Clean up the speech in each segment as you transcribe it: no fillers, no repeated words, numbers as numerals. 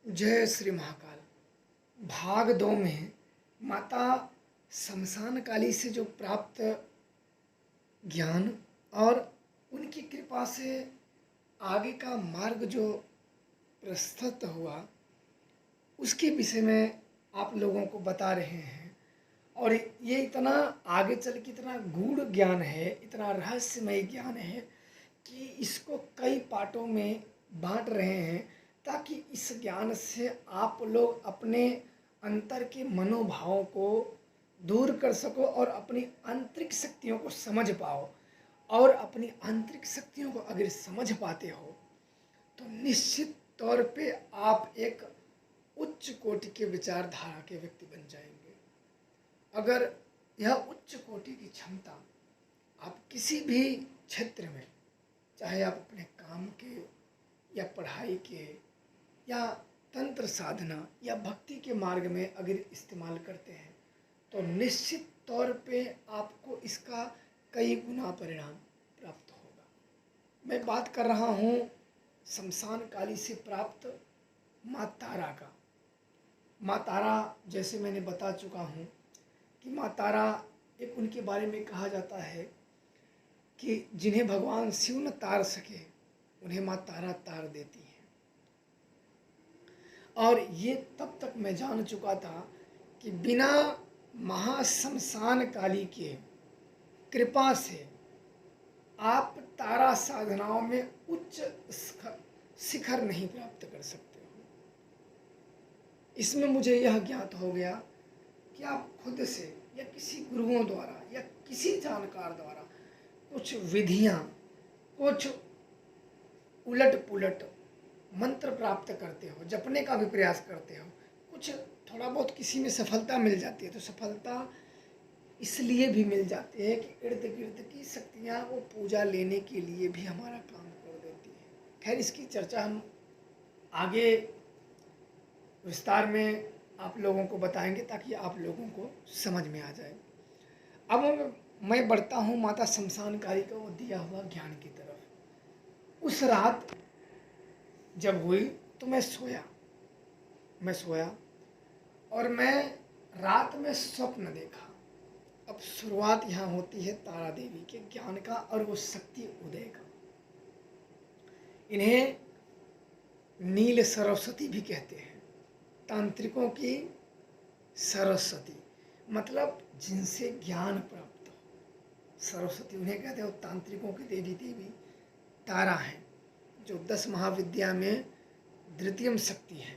जय श्री महाकाल। भाग 2 में माता शमशान काली से जो प्राप्त ज्ञान और उनकी कृपा से आगे का मार्ग जो प्रस्तुत हुआ उसके विषय में आप लोगों को बता रहे हैं। और ये इतना आगे चल के इतना गूढ़ ज्ञान है, इतना रहस्यमय ज्ञान है कि इसको कई पार्टों में बांट रहे हैं ताकि इस ज्ञान से आप लोग अपने अंतर के मनोभावों को दूर कर सको और अपनी आंतरिक शक्तियों को समझ पाओ। और अपनी आंतरिक शक्तियों को अगर समझ पाते हो तो निश्चित तौर पे आप एक उच्च कोटि के विचारधारा के व्यक्ति बन जाएंगे। अगर यह उच्च कोटि की क्षमता आप किसी भी क्षेत्र में, चाहे आप अपने काम के या पढ़ाई के या तंत्र साधना या भक्ति के मार्ग में अगर इस्तेमाल करते हैं तो निश्चित तौर पे आपको इसका कई गुना परिणाम प्राप्त होगा। मैं बात कर रहा हूँ शमशान काली से प्राप्त माँ तारा का। माँ तारा जैसे मैंने बता चुका हूँ कि माँ तारा एक उनके बारे में कहा जाता है कि जिन्हें भगवान शिव न तार सके उन्हें माँ तारा तार देती है। और ये तब तक मैं जान चुका था कि बिना महाशमशान काली के कृपा से आप तारा साधनाओं में उच्च शिखर नहीं प्राप्त कर सकते हो। इसमें मुझे यह ज्ञात हो गया कि आप खुद से या किसी गुरुओं द्वारा या किसी जानकार द्वारा कुछ विधियां, कुछ उलट पुलट मंत्र प्राप्त करते हो, जपने का भी प्रयास करते हो, कुछ थोड़ा बहुत किसी में सफलता मिल जाती है तो सफलता इसलिए भी मिल जाती है कि इर्द गिर्द की शक्तियाँ वो पूजा लेने के लिए भी हमारा काम कर देती है। खैर, इसकी चर्चा हम आगे विस्तार में आप लोगों को बताएंगे ताकि आप लोगों को समझ में आ जाए। अब मैं बढ़ता हूँ माता शमशान काली का वो दिया हुआ ज्ञान की तरफ। उस रात जब हुई तो मैं सोया और मैं रात में स्वप्न देखा। अब शुरुआत यहाँ होती है तारा देवी के ज्ञान का और वो शक्ति उदय का। इन्हें नील सरस्वती भी कहते हैं, तांत्रिकों की सरस्वती, मतलब जिनसे ज्ञान प्राप्त हो। सरस्वती उन्हें कहते हैं, तांत्रिकों की देवी तारा हैं जो 10 महाविद्या में द्वितीयम शक्ति है।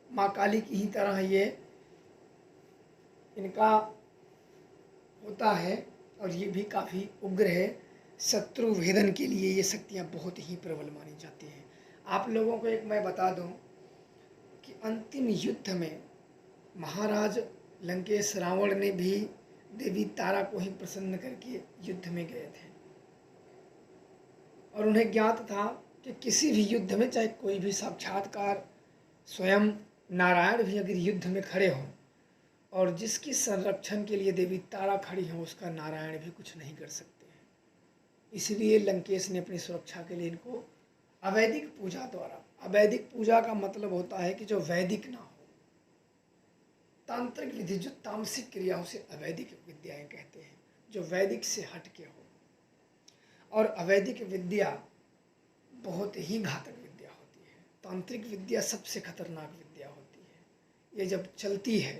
माँ काली की ही तरह ये इनका होता है और ये भी काफ़ी उग्र है। शत्रु भेदन के लिए ये शक्तियाँ बहुत ही प्रबल मानी जाती हैं। आप लोगों को एक मैं बता दूं कि अंतिम युद्ध में महाराज लंकेश रावण ने भी देवी तारा को ही प्रसन्न करके युद्ध में गए थे और उन्हें ज्ञात था कि किसी भी युद्ध में, चाहे कोई भी साक्षात्कार स्वयं नारायण भी अगर युद्ध में खड़े हों और जिसकी संरक्षण के लिए देवी तारा खड़ी हो, उसका नारायण भी कुछ नहीं कर सकते हैं। इसलिए लंकेश ने अपनी सुरक्षा के लिए इनको अवैदिक पूजा द्वारा, अवैदिक पूजा का मतलब होता है कि जो वैदिक ना हो, तांत्रिक विधि जो तामसिक क्रियाओं से अवैदिक विद्याएं कहते हैं, जो वैदिक से हट के हो। और अवैदिक विद्या बहुत ही घातक विद्या होती है। तांत्रिक विद्या सबसे खतरनाक विद्या होती है। ये जब चलती है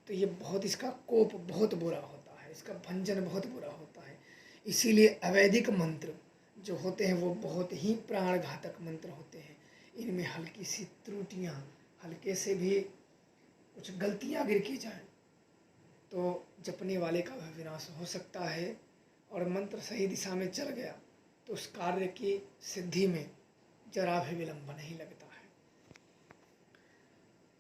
तो ये बहुत, इसका कोप बहुत बुरा होता है, इसका भंजन बहुत बुरा होता है। इसीलिए अवैदिक मंत्र जो होते हैं वो बहुत ही प्राणघातक मंत्र होते हैं। इनमें हल्की सी त्रुटियाँ, हल्के से भी कुछ गलतियाँ अगर की जाए तो जपने वाले का विनाश हो सकता है। और मंत्र सही दिशा में चल गया तो उस कार्य की सिद्धि में जरा भी विलंब नहीं लगता है।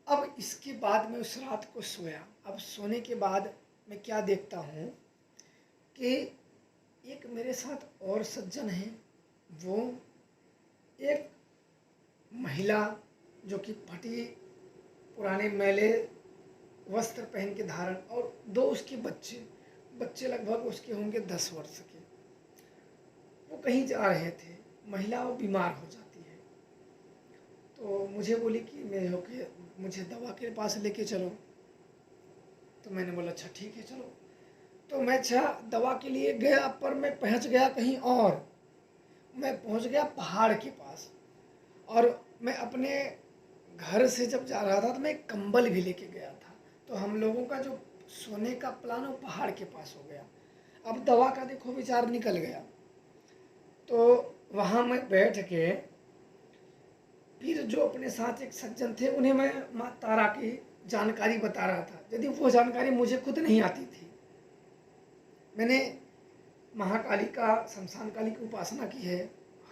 अब इसके बाद में उस रात को सोया। अब सोने के बाद मैं क्या देखता हूँ कि एक मेरे साथ और सज्जन हैं, वो एक महिला जो कि फटी पुराने मैले वस्त्र पहन के धारण, और 2 उसके बच्चे लगभग उसके होंगे 10 वर्ष के। वो कहीं जा रहे थे, महिला वो बीमार हो जाती है तो मुझे बोली कि मैं होके मुझे दवा के पास लेके चलो। तो मैंने बोला अच्छा ठीक है चलो। तो मैं अच्छा दवा के लिए गया, पर मैं पहुंच गया कहीं और। मैं पहुंच गया पहाड़ के पास, और मैं अपने घर से जब जा रहा था तो मैं एक कंबल भी लेके गया था। तो हम लोगों का जो सोने का प्लान वो पहाड़ के पास हो गया। अब दवा का देखो विचार निकल गया। तो वहाँ मैं बैठ के फिर जो अपने साथ एक सज्जन थे उन्हें मैं माँ तारा की जानकारी बता रहा था, यदि वो जानकारी मुझे खुद नहीं आती थी। मैंने महाकाली का, शमशान काली की उपासना की है,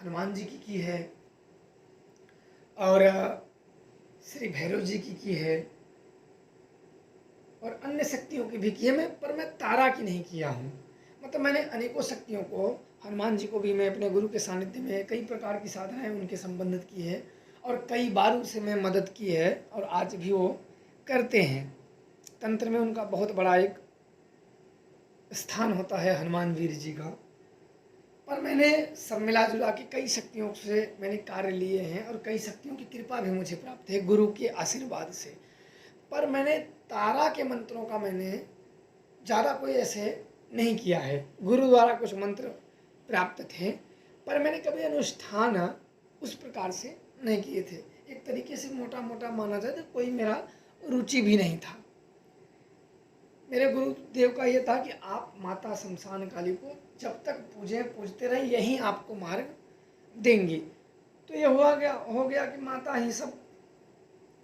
हनुमान जी की है, और श्री भैरव जी की है, और अन्य शक्तियों की भी की है, पर मैं तारा की नहीं किया हूँ। मतलब मैंने अनेकों शक्तियों को, हनुमान जी को भी मैं अपने गुरु के सानिध्य में कई प्रकार की साधनाएं उनके संबंधित की है, और कई बार उनसे मैं मदद की है, और आज भी वो करते हैं। तंत्र में उनका बहुत बड़ा एक स्थान होता है हनुमान वीर जी का। पर मैंने सब मिला जुला के कई शक्तियों से मैंने कार्य लिए हैं, और कई शक्तियों की कृपा भी मुझे प्राप्त है गुरु के आशीर्वाद से। पर मैंने तारा के मंत्रों का मैंने ज़्यादा कोई ऐसे नहीं किया है। गुरु द्वारा कुछ मंत्र प्राप्त थे, पर मैंने कभी अनुष्ठान उस प्रकार से नहीं किए थे। एक तरीके से मोटा मोटा माना जाए तो कोई मेरा रुचि भी नहीं था। मेरे गुरुदेव का ये था कि आप माता शमशान काली को जब तक पूजते रहे, यही आपको मार्ग देंगी। तो ये हो गया कि माता ही सब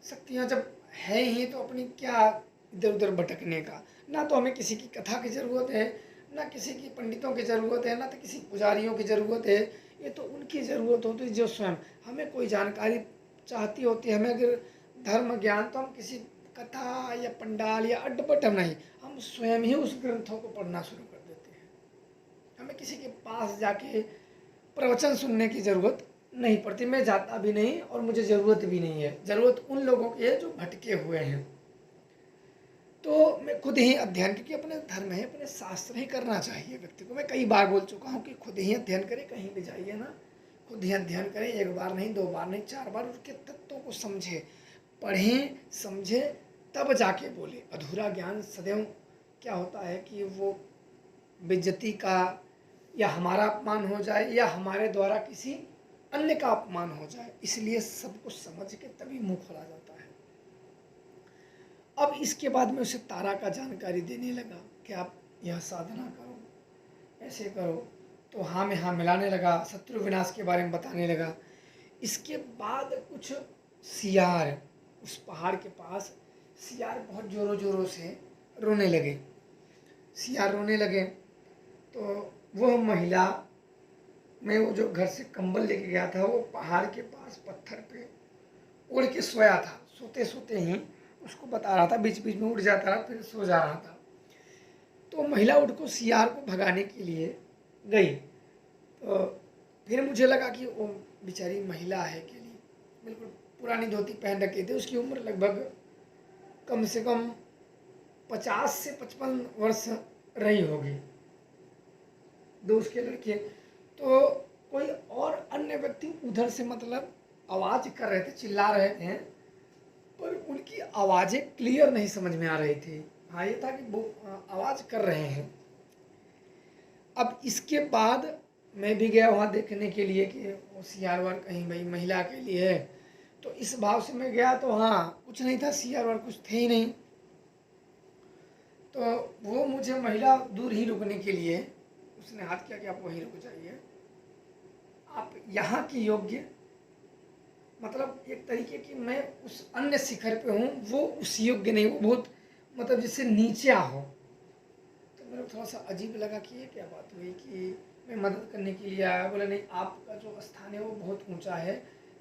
शक्तियाँ जब है ही, तो अपनी क्या इधर उधर भटकने का। ना तो हमें किसी की कथा की ज़रूरत है, ना किसी की पंडितों की ज़रूरत है, ना तो किसी पुजारियों की ज़रूरत है। ये तो उनकी ज़रूरत होती है जो स्वयं हमें कोई जानकारी चाहती होती है। हमें अगर धर्म ज्ञान, तो हम किसी कथा या पंडाल या अड्डपट्टम नहीं, हम स्वयं ही उस ग्रंथों को पढ़ना शुरू कर देते हैं। हमें किसी के पास जाके प्रवचन सुनने की ज़रूरत नहीं पड़ती। मैं जाता भी नहीं, और मुझे ज़रूरत भी नहीं है। ज़रूरत उन लोगों की है जो भटके हुए हैं। तो मैं खुद ही अध्ययन, क्योंकि अपने धर्म है, अपने शास्त्र ही करना चाहिए व्यक्ति को। मैं कई बार बोल चुका हूँ कि खुद ही अध्ययन करें, कहीं भी जाइए ना, खुद ही अध्ययन करें। एक बार नहीं, दो बार नहीं, 4 बार उसके तत्वों को समझे, पढ़ें, समझे, तब जाके बोले। अधूरा ज्ञान सदैव क्या होता है कि वो बेइज्जती का, या हमारा अपमान हो जाए, या हमारे द्वारा किसी अन्य का अपमान हो जाए। इसलिए सब कुछ समझ के तभी मुंह खोला जाता है। अब इसके बाद मैं उसे तारा का जानकारी देने लगा कि आप यह साधना करो, ऐसे करो। तो हाँ में हाँ मिलाने लगा, शत्रु विनाश के बारे में बताने लगा। इसके बाद कुछ सियार, उस पहाड़ के पास सियार बहुत जोरों जोरों से रोने लगे। सियार रोने लगे, तो वो महिला, मैं वो जो घर से कंबल लेके गया था, वो पहाड़ के पास पत्थर पे उड़ के सोया था। सोते सोते ही उसको बता रहा था, बीच बीच में उड़ जाता रहा, फिर सो जा रहा था। तो महिला उठ को सियार को भगाने के लिए गई। तो फिर मुझे लगा कि वो बेचारी महिला है के लिए, बिल्कुल पुरानी धोती पहन रखी थी। उसकी उम्र लगभग कम से कम 50 से 55 वर्ष रही होगी। दो उसके लड़के, तो कोई और अन्य व्यक्ति उधर से मतलब आवाज़ कर रहे थे, चिल्ला रहे थे, पर उनकी आवाज़ें क्लियर नहीं समझ में आ रही थी। हाँ, ये था कि वो आवाज़ कर रहे हैं। अब इसके बाद मैं भी गया वहाँ देखने के लिए कि वो सियार वार कहीं भाई महिला के लिए है। तो इस भाव से मैं गया, तो हाँ कुछ नहीं था, सियार वार कुछ थे ही नहीं। तो वो मुझे महिला दूर ही रुकने के लिए, उसने हाथ किया कि आप वहीं रुक जाइए, आप यहाँ की योग्य, मतलब एक तरीके की मैं उस अन्य शिखर पे हूँ, वो उस योग्य नहीं, वो बहुत मतलब जिससे नीचे हो। तो मेरे को थोड़ा सा अजीब लगा कि ये क्या बात हुई कि मैं मदद करने के लिए आया। बोला नहीं, आपका जो स्थान है वो बहुत ऊंचा है,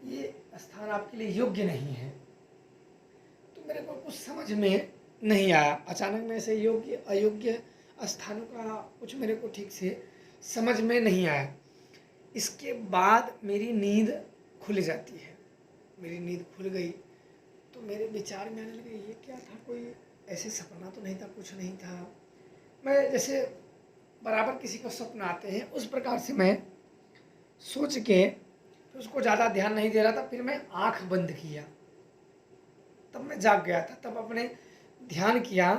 ये स्थान आपके लिए योग्य नहीं है। तो मेरे को कुछ समझ में नहीं आया। अचानक में से योग्य अयोग्य स्थानों का कुछ मेरे को ठीक से समझ में नहीं आया। इसके बाद मेरी नींद खुल जाती है। मेरी नींद खुल गई, तो मेरे विचार में आने लगे ये क्या था, कोई ऐसे सपना तो नहीं था, कुछ नहीं था। मैं जैसे बराबर किसी को स्वप्न आते हैं उस प्रकार से मैं सोच के फिर उसको ज़्यादा ध्यान नहीं दे रहा था। फिर मैं आँख बंद किया, तब मैं जाग गया था। तब अपने ध्यान किया,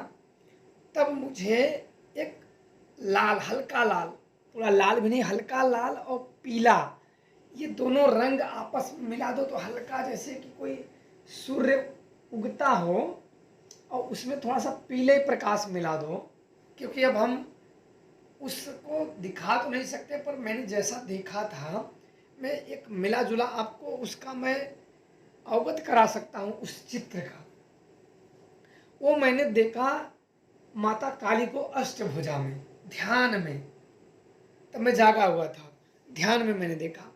तब मुझे एक लाल, हल्का लाल, पूरा लाल भी नहीं, हल्का लाल और पीला, ये दोनों रंग आपस में मिला दो तो हल्का जैसे कि कोई सूर्य उगता हो और उसमें थोड़ा सा पीले प्रकाश मिला दो। क्योंकि अब हम उसको दिखा तो नहीं सकते, पर मैंने जैसा देखा था, मैं एक मिला जुला आपको उसका मैं अवगत करा सकता हूँ उस चित्र का। वो मैंने देखा माता काली को अष्टभुजा में, ध्यान में। तब मैं जागा हुआ था, ध्यान में मैंने देखा।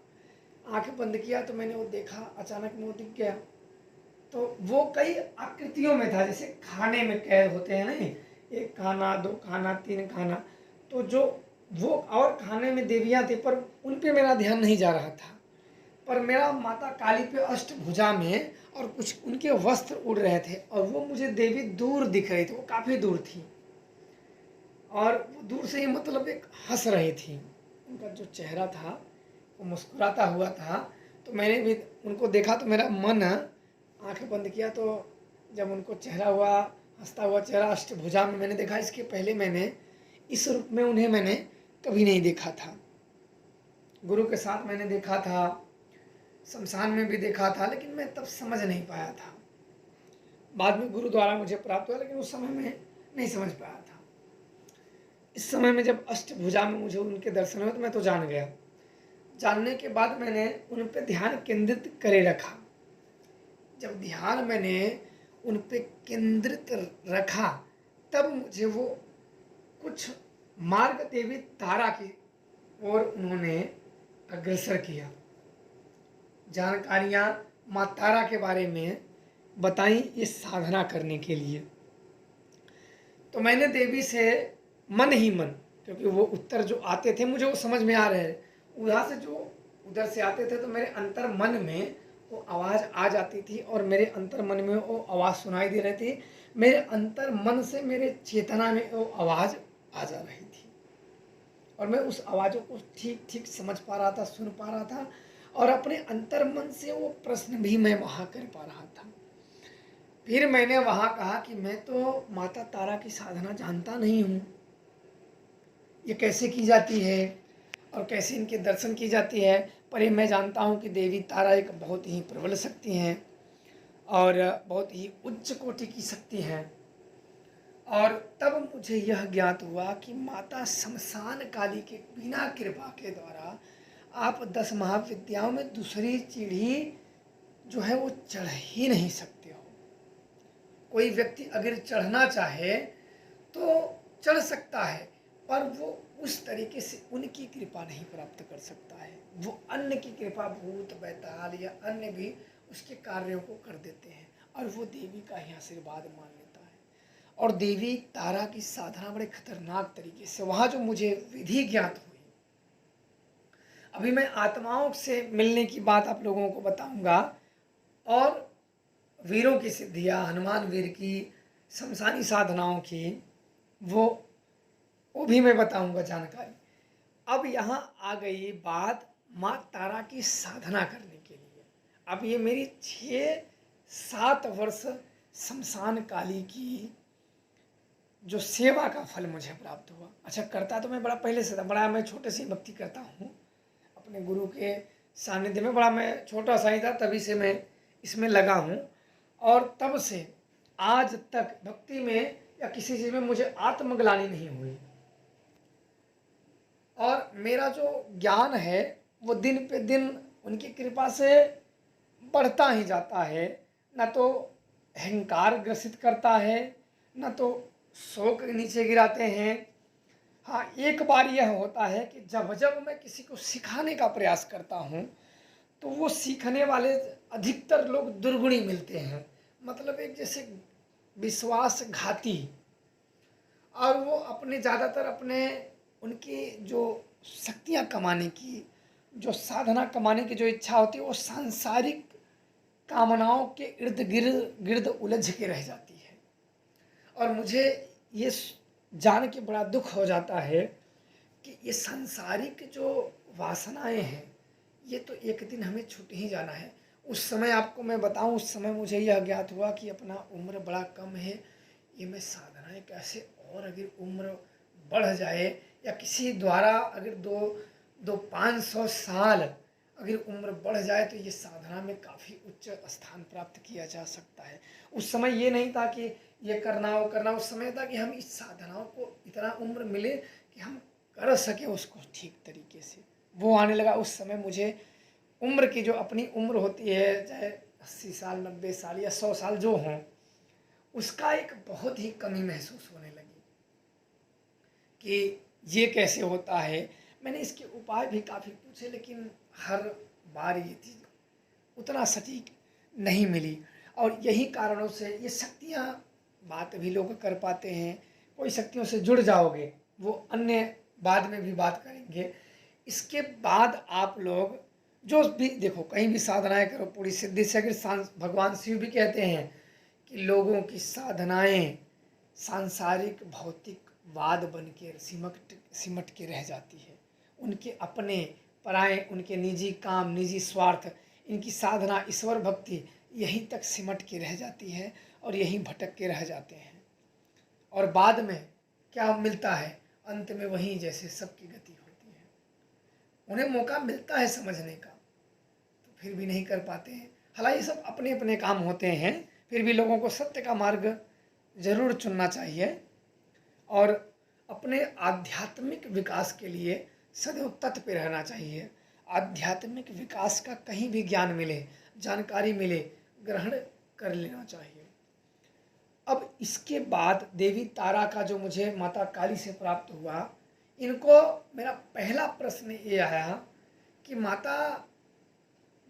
आंखें बंद किया तो मैंने वो देखा, अचानक में वो दिख गया। तो वो कई आकृतियों में था, जैसे खाने में कैद होते हैं नहीं, एक खाना, दो खाना, तीन खाना। तो जो वो और खाने में देवियां थी, पर उन पे मेरा ध्यान नहीं जा रहा था, पर मेरा माता काली पे अष्टभुजा में, और कुछ उनके वस्त्र उड़ रहे थे और वो मुझे देवी दूर दिख रही थी, वो काफ़ी दूर थी। और वो दूर से ही मतलब एक हंस रही थी, उनका जो चेहरा था वो मुस्कुराता हुआ था। तो मैंने भी उनको देखा तो मेरा मन, आंखें बंद किया तो जब उनको चेहरा हुआ, हंसता हुआ चेहरा अष्टभुजा में मैंने देखा। इसके पहले मैंने इस रूप में उन्हें मैंने कभी नहीं देखा था। गुरु के साथ मैंने देखा था, शमशान में भी देखा था, लेकिन मैं तब समझ नहीं पाया था। बाद में गुरु द्वारा मुझे प्राप्त हुआ, लेकिन उस समय में नहीं समझ पाया था। इस समय में जब अष्टभुजा में मुझे उनके दर्शन हुए तो मैं तो जान गया। जानने के बाद मैंने उन पर ध्यान केंद्रित करे रखा। जब ध्यान मैंने उन पर केंद्रित रखा, तब मुझे वो कुछ मार्ग देवी तारा की ओर उन्होंने अग्रसर किया। जानकारियाँ माँ तारा के बारे में बताई इस साधना करने के लिए। तो मैंने देवी से मन ही मन, क्योंकि वो उत्तर जो आते थे मुझे वो समझ में आ रहे हैं, उधर से जो उधर से आते थे तो मेरे अंतर मन में वो आवाज़ आ जाती थी और मेरे अंतर मन में वो आवाज़ सुनाई दे रही थी। मेरे अंतर मन से मेरे चेतना में वो आवाज़ आ जा रही थी और मैं उस आवाज़ों को ठीक ठीक समझ पा रहा था, सुन पा रहा था, और अपने अंतर मन से वो प्रश्न भी मैं वहाँ कर पा रहा था। फिर मैंने वहाँ कहा कि मैं तो माता तारा की साधना जानता नहीं हूँ, ये कैसे की जाती है और कैसे इनके दर्शन की जाती है, पर ये मैं जानता हूँ कि देवी तारा एक बहुत ही प्रबल शक्ति हैं और बहुत ही उच्च कोटि की शक्ति है। और तब मुझे यह ज्ञात हुआ कि माता शमशान काली के बिना कृपा के द्वारा आप 10 महाविद्याओं में दूसरी सीढ़ी जो है वो चढ़ ही नहीं सकते हो। कोई व्यक्ति अगर चढ़ना चाहे तो चढ़ सकता है, पर वो उस तरीके से उनकी कृपा नहीं प्राप्त कर सकता है। वो अन्य की कृपा, भूत बैताल या अन्य भी उसके कार्यों को कर देते हैं और वो देवी का ही आशीर्वाद मान लेता है। और देवी तारा की साधना बड़े खतरनाक तरीके से, वहाँ जो मुझे विधि ज्ञात हुई, अभी मैं आत्माओं से मिलने की बात आप लोगों को बताऊंगा, और वीरों की सिद्धियाँ, हनुमान वीर की, शमशानी साधनाओं की, वो भी मैं बताऊंगा जानकारी। अब यहाँ आ गई बात माँ तारा की साधना करने के लिए। अब ये मेरी 6-7 वर्ष शमशान काली की जो सेवा का फल मुझे प्राप्त हुआ। अच्छा, करता तो मैं बड़ा पहले से था, बड़ा मैं छोटे से भक्ति करता हूँ अपने गुरु के सानिध्य में, बड़ा मैं छोटा सा ही था, तभी से मैं इसमें लगा हूँ। और तब से आज तक भक्ति में या किसी चीज़ में मुझे आत्मग्लानि नहीं हुई, और मेरा जो ज्ञान है वो दिन पे दिन उनकी कृपा से बढ़ता ही जाता है। न तो अहंकार ग्रसित करता है, न तो शोक नीचे गिराते हैं। हाँ, एक बार यह होता है कि जब जब मैं किसी को सिखाने का प्रयास करता हूँ तो वो सीखने वाले अधिकतर लोग दुर्गुणी मिलते हैं, मतलब एक जैसे विश्वासघाती। और वो अपने ज़्यादातर अपने उनकी जो शक्तियाँ कमाने की, जो साधना कमाने की जो इच्छा होती है, वो सांसारिक कामनाओं के इर्द गिर्द गिर्द उलझ के रह जाती है। और मुझे ये जान के बड़ा दुख हो जाता है कि ये सांसारिक जो वासनाएं हैं, ये तो एक दिन हमें छूट ही जाना है। उस समय आपको मैं बताऊं, उस समय मुझे यह ज्ञात हुआ कि अपना उम्र बड़ा कम है, ये मैं साधनाएं कैसे, और अगर उम्र बढ़ जाए या किसी द्वारा अगर 500 साल अगर उम्र बढ़ जाए तो ये साधना में काफ़ी उच्च स्थान प्राप्त किया जा सकता है। उस समय ये नहीं था कि ये करना वो करना, उस समय था कि हम इस साधनाओं को इतना उम्र मिले कि हम कर सके उसको ठीक तरीके से। वो आने लगा उस समय मुझे उम्र की, जो अपनी उम्र होती है चाहे 80 साल 90 साल या 100 साल जो हों, उसका एक बहुत ही कमी महसूस होने लगी कि ये कैसे होता है। मैंने इसके उपाय भी काफ़ी पूछे लेकिन हर बार ये चीज़ उतना सटीक नहीं मिली, और यही कारणों से ये शक्तियाँ, बात भी लोग कर पाते हैं, कोई शक्तियों से जुड़ जाओगे, वो अन्य बाद में भी बात करेंगे। इसके बाद आप लोग जो भी देखो, कहीं भी साधनाएं करो पूरी सिद्धि से, अगर भगवान शिव भी कहते हैं कि लोगों की साधनाएं सांसारिक भौतिकवाद बन के सिमट के रह जाती है, उनके अपने पराए, उनके निजी काम, निजी स्वार्थ, इनकी साधना ईश्वर भक्ति यहीं तक सिमट के रह जाती है और यहीं भटक के रह जाते हैं, और बाद में क्या मिलता है, अंत में वहीं जैसे सबकी गति होती है। उन्हें मौका मिलता है समझने का तो फिर भी नहीं कर पाते हैं। हालांकि सब अपने अपने काम होते हैं, फिर भी लोगों को सत्य का मार्ग जरूर चुनना चाहिए और अपने आध्यात्मिक विकास के लिए सदैव तत्पर रहना चाहिए। आध्यात्मिक विकास का कहीं भी ज्ञान मिले, जानकारी मिले, ग्रहण कर लेना चाहिए। अब इसके बाद देवी तारा का जो मुझे माता काली से प्राप्त हुआ, इनको मेरा पहला प्रश्न ये आया कि माता,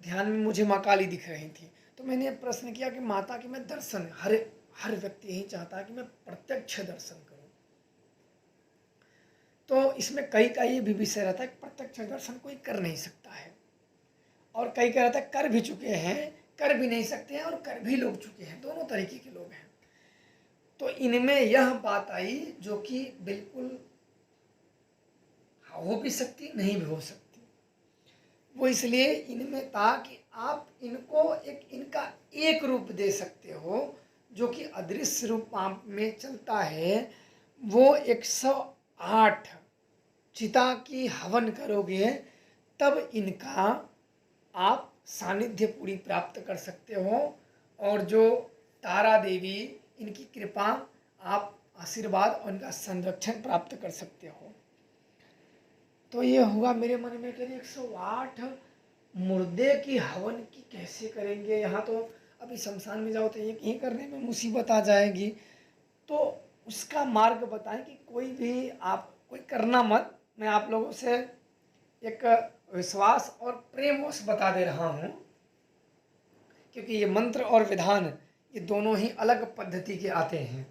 ध्यान में मुझे माँ काली दिख रही थी, तो मैंने प्रश्न किया कि माता की मैं दर्शन, हर व्यक्ति यही चाहता है कि मैं प्रत्यक्ष दर्शन करूं। तो इसमें कई का ये भी विषय रहता है कि प्रत्यक्ष दर्शन कोई कर नहीं सकता है, और कई का रहता है कर भी चुके हैं, कर भी नहीं सकते हैं, और कर भी लोग चुके हैं, दोनों तरीके के लोग हैं। तो इनमें यह बात आई जो कि बिल्कुल हो भी सकती, नहीं भी हो सकती। वो इसलिए इनमें था कि आप इनको इनका एक रूप दे सकते हो जो कि अदृश्य रूप में चलता है। वो 108 चिता की हवन करोगे तब इनका आप सानिध्य पूरी प्राप्त कर सकते हो, और जो तारा देवी, इनकी कृपा, आप आशीर्वाद और इनका संरक्षण प्राप्त कर सकते हो। तो ये हुआ मेरे मन में कि 108 मुर्दे की हवन की कैसे करेंगे, यहाँ तो अभी शमशान में जाओ तो यहीं करने में मुसीबत आ जाएगी। तो उसका मार्ग बताएं कि कोई भी आप कोई करना मत, मैं आप लोगों से एक विश्वास और प्रेमवश बता दे रहा हूँ, क्योंकि ये मंत्र और विधान ये दोनों ही अलग पद्धति के आते हैं।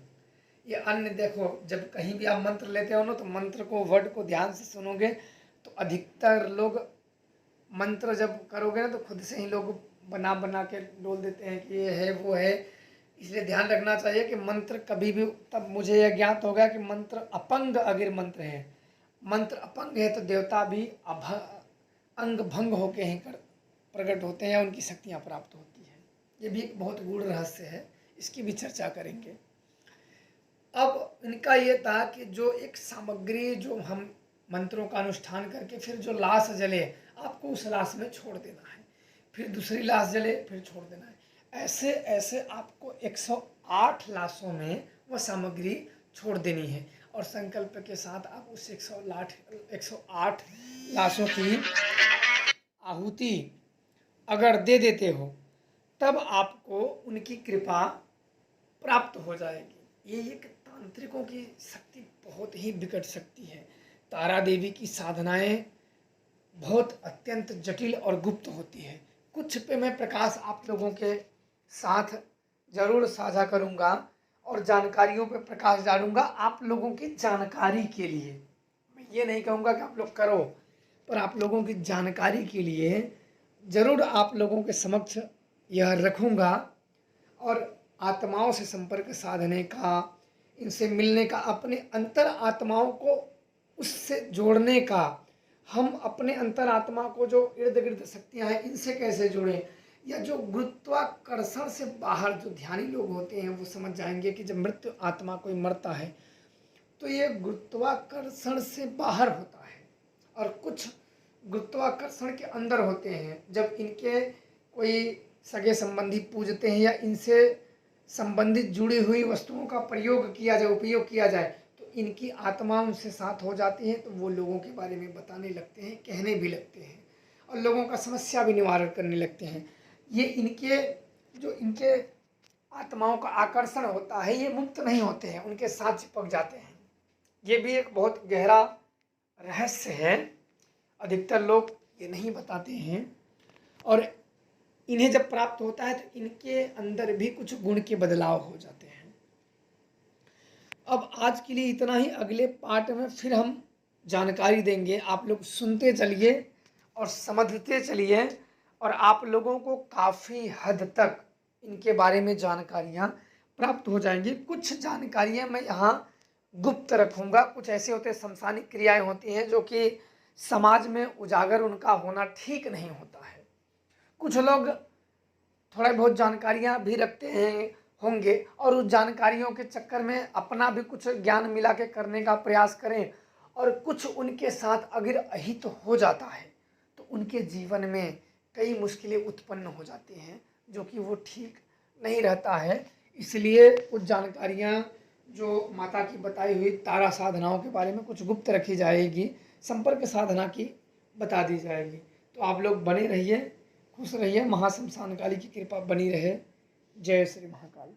ये अन्य देखो, जब कहीं भी आप मंत्र लेते हो ना, तो मंत्र को, वर्ड को ध्यान से सुनोगे तो अधिकतर लोग मंत्र जब करोगे ना तो खुद से ही लोग बना बना के बोल देते हैं कि ये है वो है। इसलिए ध्यान रखना चाहिए कि मंत्र कभी भी, तब मुझे यह ज्ञात हो गया कि मंत्र अपंग अगर मंत्र है, मंत्र अपंग है तो देवता भी अंग भंग होके ही प्रकट होते हैं, उनकी शक्तियाँ प्राप्त होती हैं। ये भी एक बहुत गूढ़ रहस्य है, इसकी भी चर्चा करेंगे। अब इनका ये था कि जो एक सामग्री, जो हम मंत्रों का अनुष्ठान करके फिर जो लाश जले, आपको उस लाश में छोड़ देना है, फिर दूसरी लाश जले फिर छोड़ देना है। ऐसे ऐसे आपको 108 लाशों में वह सामग्री छोड़ देनी है, और संकल्प के साथ आप उस 108 लाशों की आहुति अगर दे देते हो तब आपको उनकी कृपा प्राप्त हो जाएगी। ये एक तांत्रिकों की शक्ति बहुत ही विकट शक्ति है। तारा देवी की साधनाएं बहुत अत्यंत जटिल और गुप्त होती है। कुछ पे मैं प्रकाश आप लोगों के साथ जरूर साझा करूंगा और जानकारियों पे प्रकाश डालूंगा आप लोगों की जानकारी के लिए। मैं ये नहीं कहूँगा कि आप लोग करो, पर आप लोगों की जानकारी के लिए जरूर आप लोगों के समक्ष यह रखूंगा। और आत्माओं से संपर्क साधने का, इनसे मिलने का, अपने अंतर आत्माओं को उससे जोड़ने का, हम अपने अंतरात्मा को जो इर्द गिर्द शक्तियाँ हैं इनसे कैसे जुड़ें, या जो गुरुत्वाकर्षण से बाहर जो ध्यानी लोग होते हैं वो समझ जाएंगे कि जब मृत्यु आत्मा कोई मरता है तो ये गुरुत्वाकर्षण से बाहर होता है, और कुछ गुरुत्वाकर्षण के अंदर होते हैं। जब इनके कोई सगे संबंधी पूजते हैं या इनसे संबंधित जुड़ी हुई वस्तुओं का प्रयोग किया जाए, उपयोग किया जाए, तो इनकी आत्मा उनसे साथ हो जाती है, तो वो लोगों के बारे में बताने लगते हैं, कहने भी लगते हैं और लोगों का समस्या भी निवारण करने लगते हैं। ये इनके आत्माओं का आकर्षण होता है, ये मुक्त नहीं होते हैं, उनके साथ चिपक जाते हैं। ये भी एक बहुत गहरा रहस्य है, अधिकतर लोग ये नहीं बताते हैं। और इन्हें जब प्राप्त होता है तो इनके अंदर भी कुछ गुण के बदलाव हो जाते हैं। अब आज के लिए इतना ही, अगले पार्ट में फिर हम जानकारी देंगे। आप लोग सुनते चलिए और समझते चलिए, और आप लोगों को काफ़ी हद तक इनके बारे में जानकारियाँ प्राप्त हो जाएंगी। कुछ जानकारियाँ मैं यहाँ गुप्त रखूँगा। कुछ ऐसे होते हैं, समसानिक क्रियाएं होती हैं जो कि समाज में उजागर उनका होना ठीक नहीं होता है। कुछ लोग थोड़ा बहुत जानकारियाँ भी रखते हैं होंगे और उस जानकारियों के चक्कर में अपना भी कुछ ज्ञान मिला के करने का प्रयास करें, और कुछ उनके साथ अगर अहित हो जाता है तो उनके जीवन में कई मुश्किलें उत्पन्न हो जाती हैं, जो कि वो ठीक नहीं रहता है। इसलिए कुछ जानकारियाँ जो माता की बताई हुई तारा साधनाओं के बारे में कुछ गुप्त रखी जाएगी, संपर्क साधना की बता दी जाएगी। तो आप लोग बने रहिए, खुश रहिए, महाश्मशान काली की कृपा बनी रहे। जय श्री महाकाल।